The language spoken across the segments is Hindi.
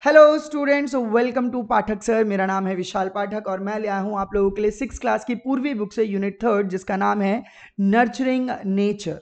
Hello students, welcome to Pathak sir. मेरा नाम है विशाल पाठक और मैं ले आया हूँ आप लोगों के लिए 6 क्लास की पूर्वी बुक से यूनिट 3 जिसका नाम है नर्चरिंग नेचर।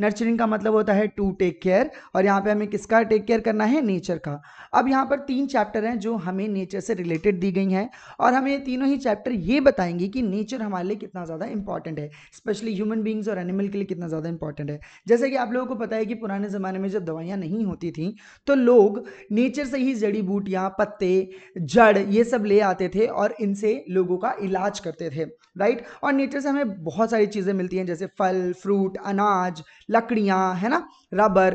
नर्चरिंग का मतलब होता है टू टेक केयर, और यहाँ पे हमें किसका टेक केयर करना है? नेचर का। अब यहाँ पर 3 चैप्टर हैं जो हमें नेचर से रिलेटेड दी गई हैं, और हमें ये तीनों ही चैप्टर ये बताएंगे कि नेचर हमारे लिए कितना ज़्यादा इंपॉर्टेंट है, स्पेशली ह्यूमन बींग्स और एनिमल के लिए कितना ज़्यादा इंपॉर्टेंट है। जैसे कि आप लोगों को पता है कि पुराने ज़माने में जब दवाइयाँ नहीं होती थी तो लोग नेचर से ही जड़ी बूटियां, पत्ते, जड़ ये सब ले आते थे और इनसे लोगों का इलाज करते थे, राइट। और नेचर से हमें बहुत सारी चीज़ें मिलती हैं जैसे फल, फ्रूट, अनाज, लकड़ियाँ, है ना, रबर।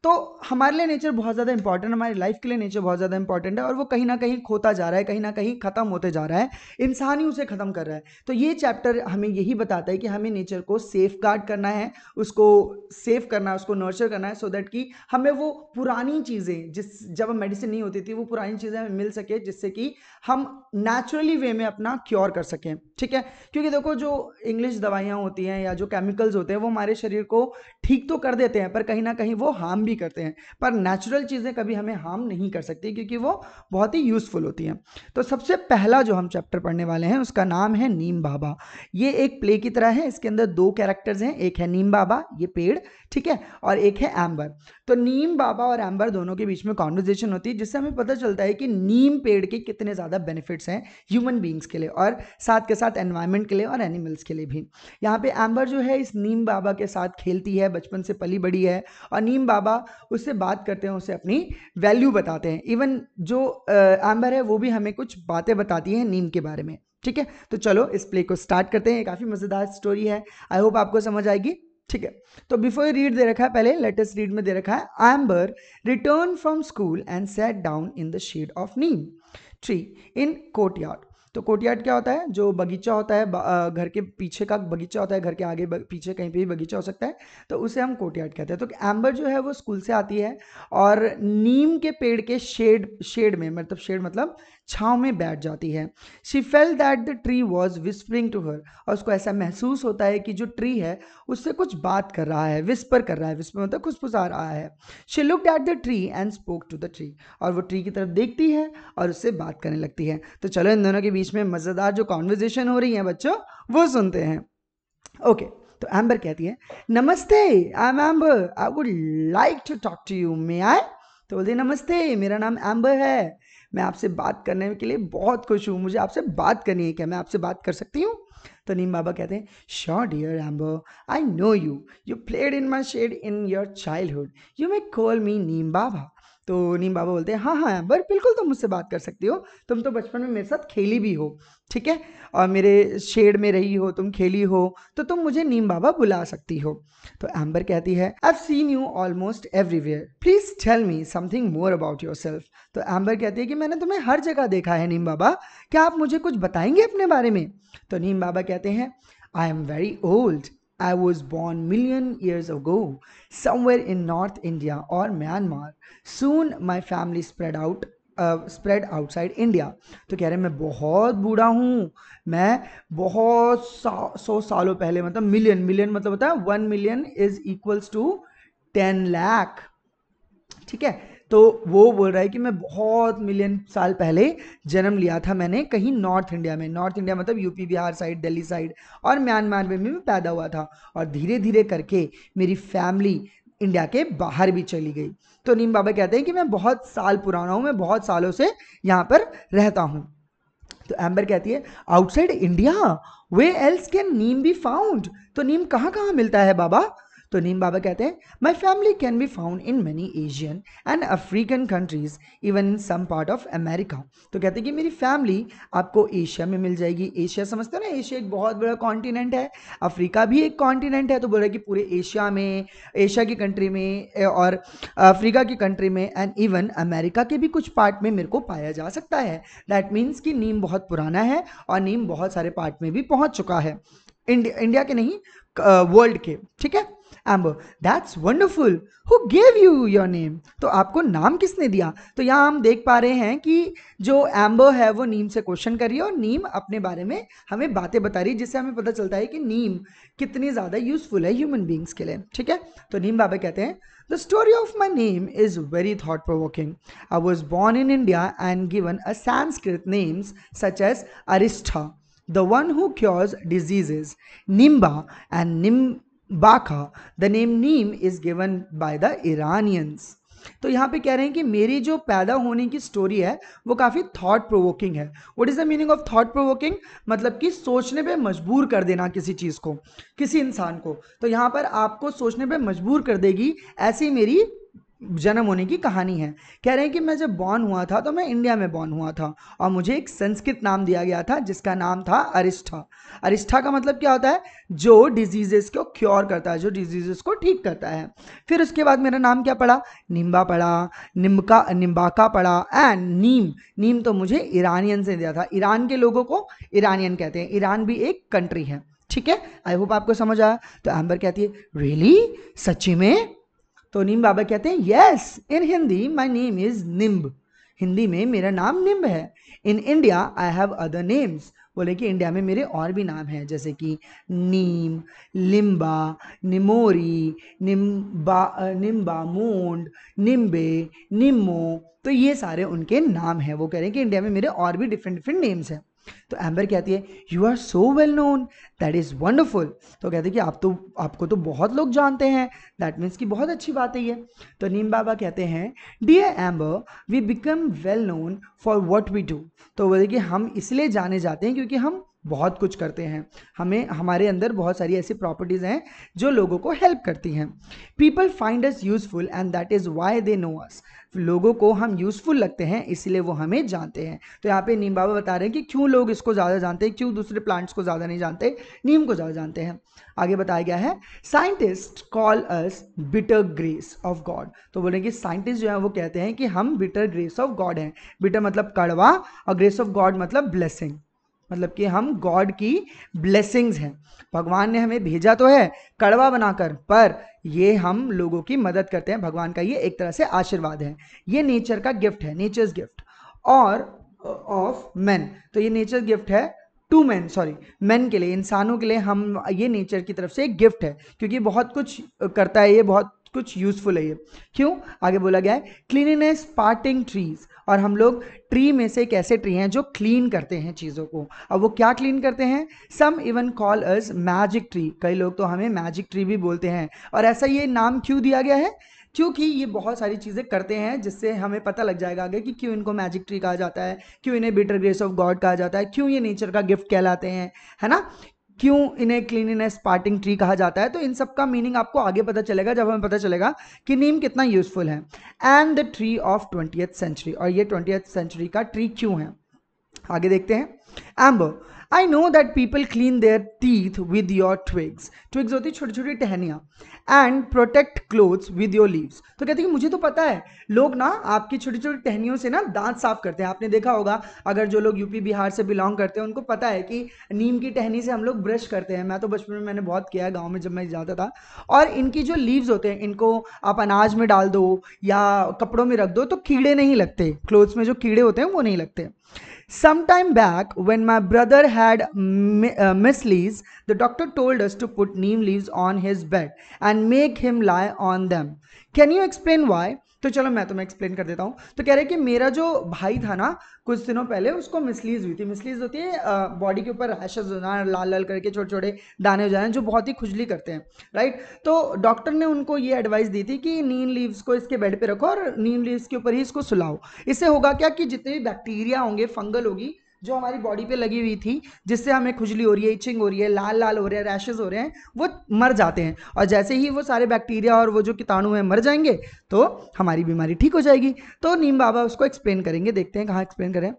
तो हमारे लिए नेचर बहुत ज़्यादा इंपॉर्टेंट है, हमारी लाइफ के लिए नेचर बहुत ज़्यादा इंपॉर्टेंट है, और वो कहीं ना कहीं खोता जा रहा है, कहीं ना कहीं ख़त्म होते जा रहा है। इंसान ही उसे ख़त्म कर रहा है। तो ये चैप्टर हमें यही बताता है कि हमें नेचर को सेफ गार्ड करना है, उसको सेव करना है, उसको नर्चर करना है, सो दैट कि हमें वो पुरानी चीज़ें जब मेडिसिन नहीं होती थी वो पुरानी चीज़ें हमें मिल सके, जिससे कि हम नेचुरली वे में अपना क्योर कर सकें, ठीक है। क्योंकि देखो, जो इंग्लिश दवाइयाँ होती हैं या जो केमिकल्स होते हैं वो हमारे शरीर को ठीक तो कर देते हैं, पर कहीं ना कहीं वो हार्म भी करते हैं। पर नेचुरल चीज़ें कभी हमें हार्म नहीं कर सकती, क्योंकि वो बहुत ही यूज़फुल होती हैं। तो सबसे पहला जो हम चैप्टर पढ़ने वाले हैं उसका नाम है नीम बाबा। ये एक प्ले की तरह है, इसके अंदर 2 कैरेक्टर्स हैं, एक है नीम बाबा, ये पेड़, ठीक है, और एक है एम्बर। तो नीम बाबा और एम्बर दोनों के बीच में कॉन्वर्जेशन होती है, जिससे हमें पता चलता है कि नीम पेड़ के कितने ज़्यादा बेनिफिट्स हैं ह्यूमन बींग्स के लिए, और साथ के साथ एनवायरनमेंट के लिए और एनिमल्स के लिए भी। यहाँ पे एम्बर जो है इस नीम बाबा के साथ खेलती है, बचपन से पली बड़ी है, और नीम बाबा उससे बात करते हैं, उसे अपनी वैल्यू बताते हैं। इवन जो एम्बर है वो भी हमें कुछ बातें बताती है नीम के बारे में, ठीक है। तो चलो इस प्ले को स्टार्ट करते हैं। काफ़ी मज़ेदार स्टोरी है, आई होप आपको समझ आएगी, ठीक है। तो बिफोर रीड दे रखा है, पहले लेटेस्ट रीड में दे रखा है, Amber return from school and sat down in the shade of neem tree in courtyard. तो कोर्टयार्ड क्या होता है? जो बगीचा होता है, घर के पीछे का बगीचा होता है, घर के आगे पीछे कहीं पे भी बगीचा हो सकता है, तो उसे हम कोर्टयार्ड कहते हैं। तो एम्बर जो है वो स्कूल से आती है और नीम के पेड़ के शेड में, मतलब शेड मतलब छांव में बैठ जाती है। She felt that the tree was whispering to her, और उसको ऐसा महसूस होता है कि जो ट्री है उससे कुछ बात कर रहा है, विस्पर कर रहा है, विस्पर मतलब खुसफुसा रहा है। She looked at the tree and spoke to the tree, और वो ट्री की तरफ देखती है और उससे बात करने लगती है। तो चलो इन दोनों के बीच में मज़ेदार जो कॉन्वर्जेशन हो रही है बच्चों, वो सुनते हैं। ओके, तो एम्बर कहती है, नमस्ते, I am Amber, I would like to talk to you, may I? तो बोलते, नमस्ते, मेरा नाम एम्बर है, मैं आपसे बात करने के लिए बहुत खुश हूँ, मुझे आपसे बात करनी है, क्या मैं आपसे बात कर सकती हूँ? तो नीम बाबा कहते हैं, sure dear Amber, I know you played in my shade in your childhood, you may call me Neem Baba. तो नीम बाबा बोलते हैं, हाँ हाँ एम्बर, बिल्कुल तुम मुझसे बात कर सकती हो, तुम तो बचपन में मेरे साथ खेली भी हो, ठीक है, और मेरे शेड में रही हो, तुम खेली हो, तो तुम मुझे नीम बाबा बुला सकती हो। तो एम्बर कहती है, I have seen you almost everywhere, please tell me something more about yourself. तो एम्बर कहती है कि मैंने तुम्हें हर जगह देखा है नीम बाबा, क्या आप मुझे कुछ बताएंगे अपने बारे में? तो नीम बाबा कहते हैं, I am very old, I was born million years ago, somewhere in North India or Myanmar. Soon my family spread outside India. तो कह रहे हैं मैं बहुत बूढ़ा हूँ, मैं बहुत 100 सालों पहले, मतलब मिलियन, मिलियन मतलब होता है 1 million is equals to 10 lakh, ठीक है। तो वो बोल रहा है कि मैं बहुत मिलियन साल पहले जन्म लिया था मैंने कहीं नॉर्थ इंडिया में, नॉर्थ इंडिया मतलब UP Bihar side, Delhi side, और म्यांमार में मैं पैदा हुआ था, और धीरे धीरे करके मेरी फैमिली इंडिया के बाहर भी चली गई। तो नीम बाबा कहते हैं कि मैं बहुत साल पुराना हूँ, मैं बहुत सालों से यहाँ पर रहता हूँ। तो एम्बर कहती है, outside India, way else can Neem be found? तो नीम कहाँ कहाँ मिलता है बाबा? तो नीम बाबा कहते हैं, my family can be found in many Asian and African countries, even in some part of America. तो कहते हैं कि मेरी फैमिली आपको एशिया में मिल जाएगी। एशिया समझते हो ना, एशिया एक बहुत बड़ा कॉन्टिनेंट है, अफ्रीका भी एक कॉन्टिनेंट है, तो बोल रहे कि पूरे एशिया में, एशिया की कंट्री में और अफ्रीका की कंट्री में एंड इवन अमेरिका के भी कुछ पार्ट में मेरे को पाया जा सकता है। दैट मीन्स कि नीम बहुत पुराना है और नीम बहुत सारे पार्ट में भी पहुंच चुका है, इंडिया के नहीं, वर्ल्ड के, ठीक है। Amber, that's wonderful, who gave you your name? तो आपको नाम किसने दिया? तो यहाँ हम देख पा रहे हैं कि जो एम्बर है वो नीम से क्वेश्चन कर रही है और नीम अपने बारे में हमें बातें बता रही है, जिससे हमें पता चलता है कि नीम कितनी ज़्यादा यूजफुल है ह्यूमन बींग्स के लिए। ठीक है, तो नीम बाबा कहते हैं, the story of my name is very thought provoking. I was born in India and given a Sanskrit names such as Arishta, the one who cures diseases, Nimba and Nimbaka. The name Neem is given by the Iranians. तो यहाँ पे कह रहे हैं कि मेरी जो पैदा होने की स्टोरी है वो काफ़ी थॉट प्रोवोकिंग है। What is the meaning of thought provoking? मतलब कि सोचने पे मजबूर कर देना किसी चीज़ को, किसी इंसान को। तो यहाँ पर आपको सोचने पे मजबूर कर देगी, ऐसी मेरी जन्म होने की कहानी है। कह रहे हैं कि मैं जब बॉर्न हुआ था तो मैं इंडिया में बॉर्न हुआ था और मुझे एक संस्कृत नाम दिया गया था जिसका नाम था अरिष्ठा। अरिष्ठा का मतलब क्या होता है? जो डिजीजेस को क्योर करता है, जो डिजीजेस को ठीक करता है। फिर उसके बाद मेरा नाम क्या पड़ा? निम्बा पड़ा, निम्बाका पड़ा एंड नीम। नीम तो मुझे ईरानियन से दिया था। ईरान के लोगों को ईरानियन कहते हैं। ईरान भी एक कंट्री है। ठीक है, आई होप आपको समझ आया। तो एम्बर कहती है, रियली, सच्ची में? तो नीम बाबा कहते हैं, yes, in Hindi my name is Nimb. Hindi में मेरा नाम निम्ब है। In India I have other names. बोले कि इंडिया में मेरे और भी नाम हैं, जैसे कि नीम, लिम्बा, निमोरी, निम्बा मोंड, निम्बे, निम्मो। तो ये सारे उनके नाम हैं। वो कह रहे हैं कि इंडिया में मेरे और भी डिफरेंट डिफरेंट नेम्स हैं। तो एम्बर कहती है, you are so well known, that is wonderful. तो कहते हैं कि आपको तो बहुत लोग जानते हैं, दैट मीन्स कि बहुत अच्छी बात है ये। तो नीम बाबा कहते हैं, dear Amber, we become well known for what we do. तो बोले कि हम इसलिए जाने जाते हैं क्योंकि हम बहुत कुछ करते हैं। हमारे अंदर बहुत सारी ऐसी प्रॉपर्टीज़ हैं जो लोगों को हेल्प करती हैं। People find us useful and that is why they know us. लोगों को हम यूजफुल लगते हैं इसलिए वो हमें जानते हैं। तो यहाँ पे नीम बाबा बता रहे हैं कि क्यों लोग इसको ज़्यादा जानते हैं, क्यों दूसरे प्लांट्स को ज़्यादा नहीं जानते, नीम को ज़्यादा जानते हैं। आगे बताया गया है, scientist call us bitter grace of God. तो बोले कि साइंटिस्ट जो है वो कहते हैं कि हम बिटर ग्रेस ऑफ गॉड हैं। बिटर मतलब कड़वा और ग्रेस ऑफ गॉड मतलब ब्लेसिंग, मतलब कि हम गॉड की ब्लेसिंग्स हैं। भगवान ने हमें भेजा तो है कड़वा बनाकर, पर ये हम लोगों की मदद करते हैं। भगवान का ये एक तरह से आशीर्वाद है। ये नेचर का गिफ्ट है, नेचर्स गिफ्ट और ऑफ मैन। तो ये नेचर गिफ्ट है टू मैन, सॉरी मैन के लिए, इंसानों के लिए हम, ये नेचर की तरफ से एक गिफ्ट है क्योंकि बहुत कुछ करता है, ये बहुत कुछ यूजफुल है ये। क्यों? आगे बोला गया है, क्लीनिनेस पार्टिंग ट्रीज। और हम लोग ट्री में से एक ऐसे ट्री हैं जो क्लीन करते हैं चीज़ों को। अब वो क्या क्लीन करते हैं? Some even call us magic tree. कई लोग तो हमें मैजिक ट्री भी बोलते हैं। और ऐसा ये नाम क्यों दिया गया है? क्योंकि ये बहुत सारी चीज़ें करते हैं जिससे हमें पता लग जाएगा आगे कि क्यों इनको मैजिक ट्री कहा जाता है, क्यों इन्हें बिटर ग्रेस ऑफ गॉड कहा जाता है, क्यों ये नेचर का गिफ्ट कहलाते हैं, है ना, क्यों इन्हें क्लीनिनेस पार्टिंग ट्री कहा जाता है। तो इन सब का मीनिंग आपको आगे पता चलेगा जब हमें पता चलेगा कि नीम कितना यूजफुल है। And the tree of 20th century. और ये 20th सेंचुरी का ट्री क्यों है, आगे देखते हैं। Amber, I know that people clean there teeth with your twigs. Twigs होती है छोटी छोटी टहनियाँ। And protect clothes with your leaves. तो कहते हैं कि मुझे तो पता है लोग ना आपकी छोटी छोटी टहनियों से ना दांत साफ करते हैं। आपने देखा होगा, अगर जो लोग यूपी बिहार से बिलोंग करते हैं उनको पता है कि नीम की टहनी से हम लोग ब्रश करते हैं। मैं तो बचपन में मैंने बहुत किया है, गाँव में जब मैं जाता था। और इनकी जो लीव्स होते हैं, इनको आप अनाज में डाल दो या कपड़ों में रख दो तो कीड़े नहीं लगते। क्लोथ्स में जो कीड़े होते हैं वो नहीं लगते। Some time back, when my brother had measles, the doctor told us to put neem leaves on his bed and make him lie on them. Can you explain why? तो चलो मैं तुम्हें एक्सप्लेन कर देता हूँ। तो कह रहे कि मेरा जो भाई था ना, कुछ दिनों पहले उसको मिसलीज हुई थी। मिसलीज होती है बॉडी के ऊपर रैशेज होना, लाल लाल करके छोटे छोटे दाने हो जाने जो बहुत ही खुजली करते हैं, राइट। तो डॉक्टर ने उनको ये एडवाइस दी थी कि नीम लीव्स को इसके बेड पे रखो और नीम लीव्स के ऊपर ही इसको सुलाओ। इससे होगा क्या कि जितने भी बैक्टीरिया होंगे, फंगल होगी जो हमारी बॉडी पे लगी हुई थी, जिससे हमें खुजली हो रही है, इचिंग हो रही है, लाल लाल हो रहे हैं, रैशेज हो रहे हैं, वो मर जाते हैं। और जैसे ही वो सारे बैक्टीरिया और वो जो कीटाणु हैं मर जाएंगे तो हमारी बीमारी ठीक हो जाएगी। तो नीम बाबा उसको एक्सप्लेन करेंगे, देखते हैं कहाँ एक्सप्लेन करें।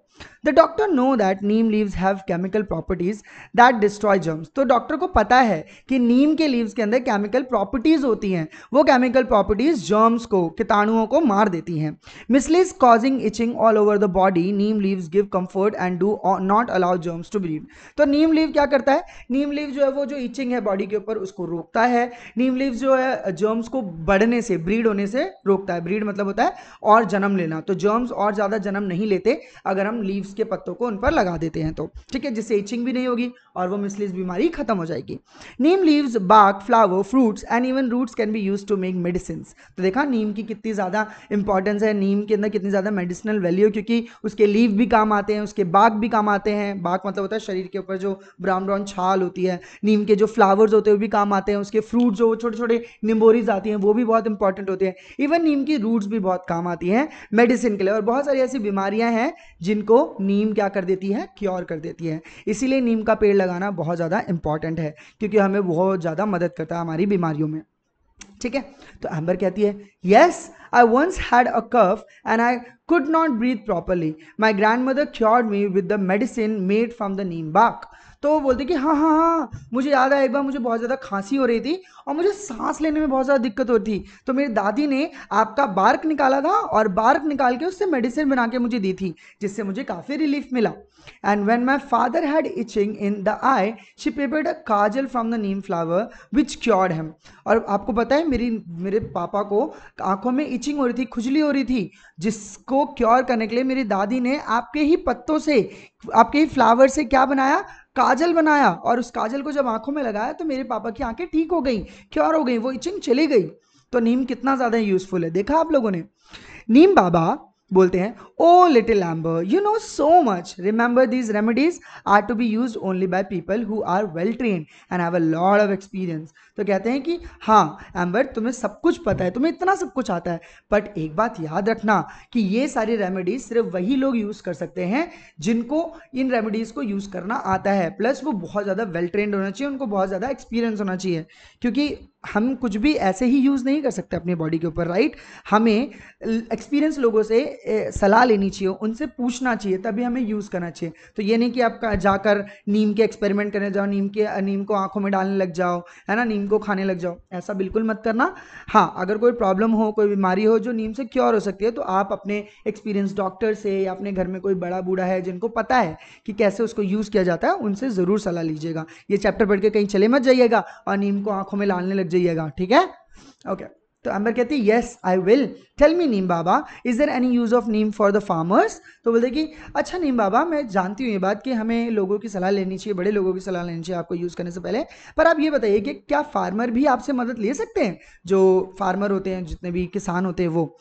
The doctor know that Neem leaves have chemical properties that destroy germs. तो डॉक्टर को पता है कि नीम के लीव्स के अंदर केमिकल प्रॉपर्टीज होती हैं, वो केमिकल प्रॉपर्टीज जर्म्स को, कीटाणुओं को मार देती हैं। Measles causing itching all over the body, neem leaves give comfort and do not allow germs to breed. तो नीम लीव क्या करता है, नीम लीव जो है वो जो इचिंग है बॉडी के ऊपर उसको रोकता है। नीम लीव जो है जर्म्स को बढ़ने से, ब्रीड होने से रोकता है। ब्रीड मतलब होता है और जन्म लेना, तो जर्म्स और ज़्यादा जन्म नहीं लेते अगर हम लीव्स के पत्तों को उन पर लगा देते हैं तो, ठीक है, जिससे इचिंग भी नहीं होगी और वो मिसलीज बीमारी खत्म हो जाएगी। Neem leaves, bark, flower, fruits and even roots can be use to make medicine. तो देखा नीम की कितनी ज़्यादा इंपॉर्टेंस है, नीम के अंदर कितनी ज़्यादा मेडिसिनल वैल्यू, क्योंकि उसके लीव भी काम आते हैं, उसके बार्क भी काम आते हैं। बार्क मतलब होता है शरीर के ऊपर जो ब्राउन ब्राउन छाल होती है। नीम के जो फ्लावर्स होते हैं वो भी काम आते हैं, उसके फ्रूट जो छोटे छोटे निम्बोरीज आती हैं वो भी बहुत इंपॉर्टेंट होते हैं। इवन नीम की रूट्स भी बहुत काम आती हैं मेडिसिन के लिए। और बहुत सारी ऐसी बीमारियां हैं जिनको नीम क्या कर देती है, क्योर कर देती है। इसीलिए नीम का पेड़ लगाना बहुत ज़्यादा इंपॉर्टेंट है, क्योंकि हमें बहुत ज़्यादा मदद करता है हमारी बीमारियों में, ठीक है। तो एम्बर कहती है, yes I once had a cough and I could not breathe properly, my grandmother cured me with the medicine made from the neem bark. तो वो बोलते कि हाँ हाँ हाँ, मुझे याद है एक बार मुझे बहुत ज़्यादा खांसी हो रही थी और मुझे सांस लेने में बहुत ज़्यादा दिक्कत हो रही थी, तो मेरी दादी ने आपका बार्क निकाला था और बार्क निकाल के उससे मेडिसिन बना के मुझे दी थी, जिससे मुझे काफ़ी रिलीफ मिला। And when my father had itching in the eye, she prepared a kajal from the neem flower which cured him. और आपको पता है मेरे पापा को आंखों में इचिंग हो रही थी, खुजली हो रही थी, जिसको क्योर करने के लिए मेरी दादी ने आपके ही पत्तों से, आपके ही फ्लावर से क्या बनाया, काजल बनाया। और उस काजल को जब आंखों में लगाया तो मेरे पापा की आंखें ठीक हो गई, क्योर हो गई, वो इचिंग चली गई। तो नीम कितना ज़्यादा यूजफुल है, देखा आप लोगों ने। नीम बाबा बोलते हैं, oh little Amber you know so much, remember these remedies are to be use only by people who are well trained and have a lot of experience. तो कहते हैं कि हाँ एम्बर, तुम्हें सब कुछ पता है, तुम्हें इतना सब कुछ आता है, बट एक बात याद रखना कि ये सारी रेमेडीज सिर्फ वही लोग यूज कर सकते हैं जिनको इन रेमेडीज को यूज करना आता है, प्लस वो बहुत ज़्यादा वेल ट्रेन्ड होना चाहिए, उनको बहुत ज़्यादा एक्सपीरियंस होना चाहिए, क्योंकि हम कुछ भी ऐसे ही यूज़ नहीं कर सकते अपनी बॉडी के ऊपर, राइट। हमें एक्सपीरियंस लोगों से सलाह लेनी चाहिए, उनसे पूछना चाहिए, तभी हमें यूज़ करना चाहिए। तो ये नहीं कि आप जाकर नीम के एक्सपेरिमेंट करने जाओ, नीम को आंखों में डालने लग जाओ, है ना, नीम को खाने लग जाओ, ऐसा बिल्कुल मत करना। हाँ, अगर कोई प्रॉब्लम हो, कोई बीमारी हो जो नीम से क्योर हो सकती है, तो आप अपने एक्सपीरियंस डॉक्टर से या अपने घर में कोई बड़ा बूढ़ा है जिनको पता है कि कैसे उसको यूज़ किया जाता है, उनसे ज़रूर सलाह लीजिएगा। ये चैप्टर पढ़ के कहीं चले मत जाइएगा और नीम को आंखों में डालने लग जाइएगा, ठीक है। ओके, तो एम्बर कहती है, yes I will, tell me Neem Baba, is there any use of neem for the farmers. तो बोलते कि अच्छा नीम बाबा, मैं जानती हूँ ये बात कि हमें लोगों की सलाह लेनी चाहिए, बड़े लोगों की सलाह लेनी चाहिए आपको यूज़ करने से पहले, पर आप ये बताइए कि क्या फार्मर भी आपसे मदद ले सकते हैं, जो फार्मर होते हैं, जितने भी किसान होते हैं वो।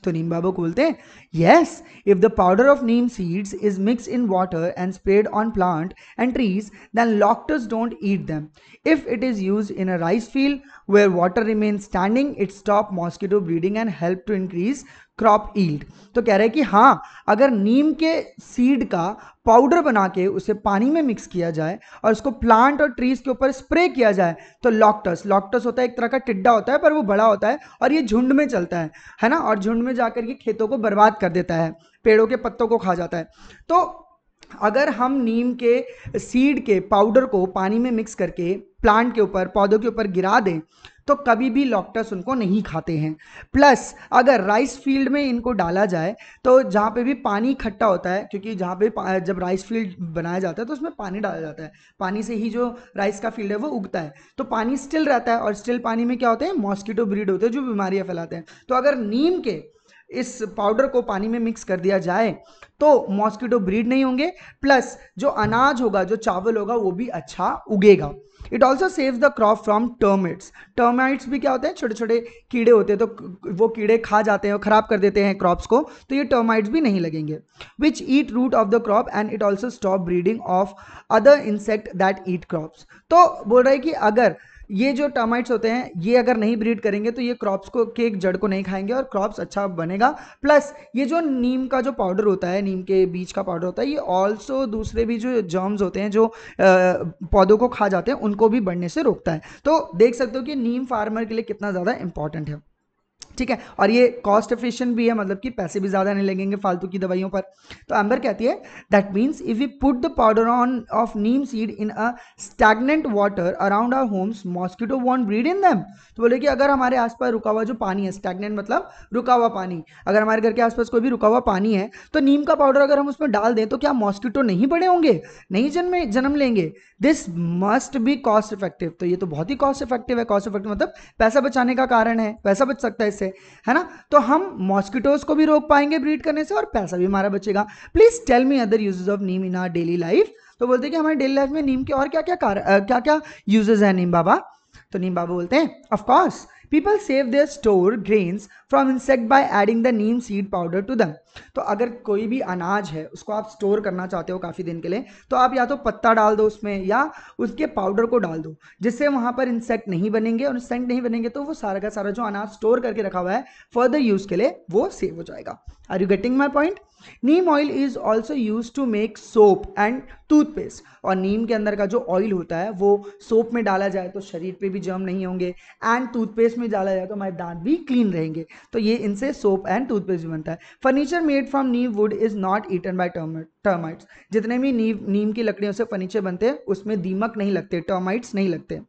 तो नीम बाबा को बोलते हैं, yes if the powder of neem seeds is mix in water and spread on plant and trees then locusts don't eat them. If it is used in a rice field where water remain standing it stop mosquito breeding and help to increase crop yield. तो कह रहे हैं कि हाँ, अगर नीम के सीड का पाउडर बना के उसे पानी में मिक्स किया जाए और उसको प्लांट और ट्रीज के ऊपर स्प्रे किया जाए तो लॉक्टस होता है एक तरह का टिड्डा होता है, पर वो बड़ा होता है और ये झुंड में चलता है ना, और झुंड में जाकर के खेतों को बर्बाद कर देता है, पेड़ों के पत्तों को खा जाता है। तो अगर हम नीम के सीड के पाउडर को पानी में मिक्स करके प्लांट के ऊपर, पौधों के ऊपर गिरा दें तो कभी भी लॉक्टस उनको नहीं खाते हैं। प्लस अगर राइस फील्ड में इनको डाला जाए तो जहाँ पे भी पानी इकट्ठा होता है, क्योंकि जहाँ पे जब राइस फील्ड बनाया जाता है तो उसमें पानी डाला जाता है, पानी से ही जो राइस का फील्ड है वो उगता है, तो पानी स्टिल रहता है और स्टिल पानी में क्या होते हैं, मॉस्किटो ब्रीड होते हैं जो बीमारियाँ फैलाते हैं। तो अगर नीम के इस पाउडर को पानी में मिक्स कर दिया जाए तो मॉस्किटो ब्रीड नहीं होंगे, प्लस जो अनाज होगा, जो चावल होगा, वो भी अच्छा उगेगा। It also saves the crop from termites. Termites भी क्या होते हैं, छोटे छोटे कीड़े होते हैं, तो वो कीड़े खा जाते हैं और खराब कर देते हैं क्रॉप्स को, तो ये टर्माइट्स भी नहीं लगेंगे। Which eat root of the crop and it also stop breeding of other insect that eat crops. तो बोल रहा है कि अगर ये जो टर्माइट्स होते हैं ये अगर नहीं ब्रीड करेंगे तो ये क्रॉप्स को के जड़ को नहीं खाएंगे और क्रॉप्स अच्छा बनेगा। प्लस ये जो नीम का जो पाउडर होता है, नीम के बीज का पाउडर होता है, ये ऑल्सो दूसरे भी जो जर्म्स होते हैं जो पौधों को खा जाते हैं उनको भी बढ़ने से रोकता है। तो देख सकते हो कि नीम फार्मर के लिए कितना ज़्यादा इंपॉर्टेंट है। ठीक है, और ये कॉस्ट एफिशिएंट भी है, मतलब कि पैसे भी ज़्यादा नहीं लगेंगे फालतू की दवाइयों पर। तो एम्बर कहती है that means if we put the powder on of neem seed in a stagnant water around our homes mosquito won't breed in them. तो बोले कि अगर हमारे आसपास रुका हुआ जो पानी है, स्टैगनेंट मतलब रुका हुआ पानी, अगर हमारे घर के आसपास कोई भी रुका हुआ पानी है तो नीम का पाउडर अगर हम उसमें डाल दें तो क्या मॉस्किटो नहीं बड़े होंगे, नहीं जन्म लेंगे। This must be cost effective. तो ये तो बहुत ही कॉस्ट इफेक्टिव है। कॉस्ट इफेक्टिव मतलब पैसा बचाने का कारण है, पैसा बच सकता है इससे, है ना। तो हम मॉस्किटोज को भी रोक पाएंगे ब्रीड करने से और पैसा भी हमारा बचेगा। Please tell me other uses of neem in our daily life. तो बोलते हैं कि हमारे डेली लाइफ में नीम के और क्या क्या यूजेस है नीम बाबा। तो नीम बाबा बोलते हैं of course people save their store grains from insect by adding the neem seed powder to them. तो अगर कोई भी अनाज है उसको आप स्टोर करना चाहते हो काफ़ी दिन के लिए, तो आप या तो पत्ता डाल दो उसमें या उसके पाउडर को डाल दो, जिससे वहाँ पर इंसेक्ट नहीं बनेंगे, और इंसेक्ट नहीं बनेंगे तो वो सारा का सारा जो अनाज स्टोर करके रखा हुआ है फर्दर यूज़ के लिए वो सेव हो जाएगा। Are you getting my point. Neem oil is also use to make soap and toothpaste. और नीम के अंदर का जो ऑयल होता है वो सोप में डाला जाए तो शरीर पे भी जर्म नहीं होंगे, एंड टूथपेस्ट में डाला जाए तो हमारे दांत भी क्लीन रहेंगे। तो ये इनसे सोप एंड टूथपेस्ट भी बनता है। Furniture made from neem wood is not eaten by termites. जितने भी नीम की लकड़ियों से फर्नीचर बनते हैं उसमें दीमक नहीं लगते, टर्माइट्स नहीं लगते।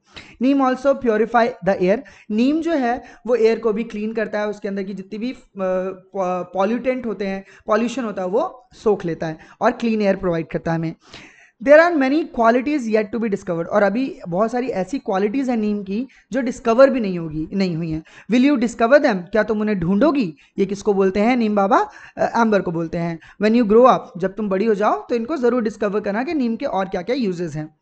नीम ऑल्सो प्योरीफाई द एयर। नीम जो है वो एयर को भी क्लीन करता है, उसके अंदर की जितनी भी पॉल्यूटेंट होते हैं, पॉल्यूशन होता है वो सोख लेता है और क्लीन एयर प्रोवाइड करता है हमें। There are many qualities yet to be discovered. और अभी बहुत सारी ऐसी क्वालिटीज हैं नीम की जो डिस्कवर भी नहीं हुई हैं। Will you discover them. क्या तुम उन्हें ढूंढोगी। ये किसको बोलते हैं नीम बाबा, एम्बर को बोलते हैं। व्हेन यू ग्रो अप, जब तुम बड़ी हो जाओ तो इनको जरूर डिस्कवर करना कि नीम के और क्या क्या यूजेस हैं।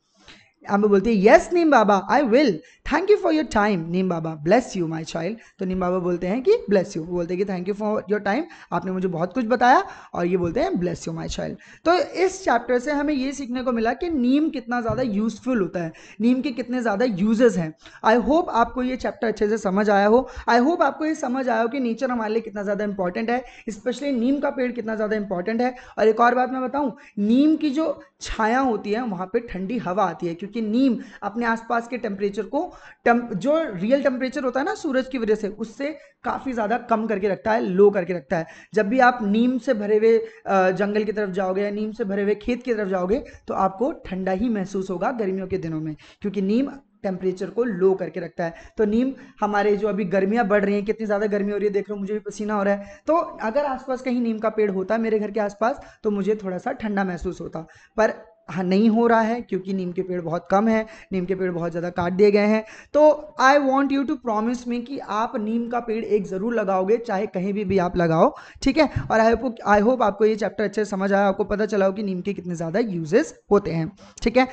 एम्बर बोलती है yes Neem Baba I will, thank you for your time Neem Baba, bless you my child. तो नीम बाबा बोलते हैं कि ब्लेस यू, बोलते हैं कि thank you for your time, आपने मुझे बहुत कुछ बताया, और ये बोलते हैं ब्लेस यू माई चाइल्ड। तो इस चैप्टर से हमें ये सीखने को मिला कि नीम कितना ज़्यादा यूजफुल होता है, नीम के कितने ज़्यादा यूजेस हैं। आई होप आपको ये चैप्टर अच्छे से समझ आया हो। आई होप आपको ये समझ आया हो कि नेचर हमारे लिए कितना ज़्यादा इंपॉर्टेंट है, स्पेशली नीम का पेड़ कितना ज़्यादा इंपॉर्टेंट है। और एक और बात मैं बताऊं, नीम की जो छाया होती है वहाँ पे ठंडी हवा आती है, क्योंकि नीम अपने आसपास के टेम्परेचर को जो रियल टेम्परेचर होता है ना सूरज की वजह से, उससे काफ़ी ज़्यादा कम करके रखता है, लो करके रखता है। जब भी आप नीम से भरे हुए जंगल की तरफ जाओगे या नीम से भरे हुए खेत की तरफ जाओगे तो आपको ठंडा ही महसूस होगा गर्मियों के दिनों में, क्योंकि नीम टेम्परेचर को लो करके रखता है। तो नीम हमारे जो अभी गर्मियां बढ़ रही हैं, कितनी ज़्यादा गर्मी हो रही है, देख रहे हो मुझे भी पसीना हो रहा है, तो अगर आसपास कहीं नीम का पेड़ होता मेरे घर के आसपास तो मुझे थोड़ा सा ठंडा महसूस होता। पर हाँ, नहीं हो रहा है क्योंकि नीम के पेड़ बहुत कम है, नीम के पेड़ बहुत ज़्यादा काट दिए गए हैं। तो I want you to promise me कि आप नीम का पेड़ एक ज़रूर लगाओगे, चाहे कहीं भी आप लगाओ, ठीक है। और आई होप आपको ये चैप्टर अच्छे से समझ आया, आपको पता चला हो कि नीम के कितने ज़्यादा यूजेस होते हैं, ठीक है।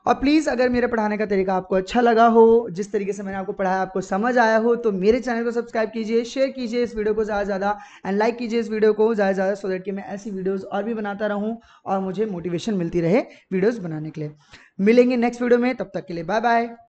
और प्लीज़ अगर मेरे पढ़ाने का तरीका आपको अच्छा लगा हो, जिस तरीके से मैंने आपको पढ़ाया आपको समझ आया हो, तो मेरे चैनल को सब्सक्राइब कीजिए, शेयर कीजिए इस वीडियो को ज़्यादा से ज़्यादा, एंड लाइक कीजिए इस वीडियो को ज़्यादा से ज़्यादा, सो दैट कि मैं ऐसी वीडियोस और भी बनाता रहूं और मुझे मोटिवेशन मिलती रहे वीडियोस बनाने के लिए। मिलेंगे नेक्स्ट वीडियो में, तब तक के लिए बाय बाय।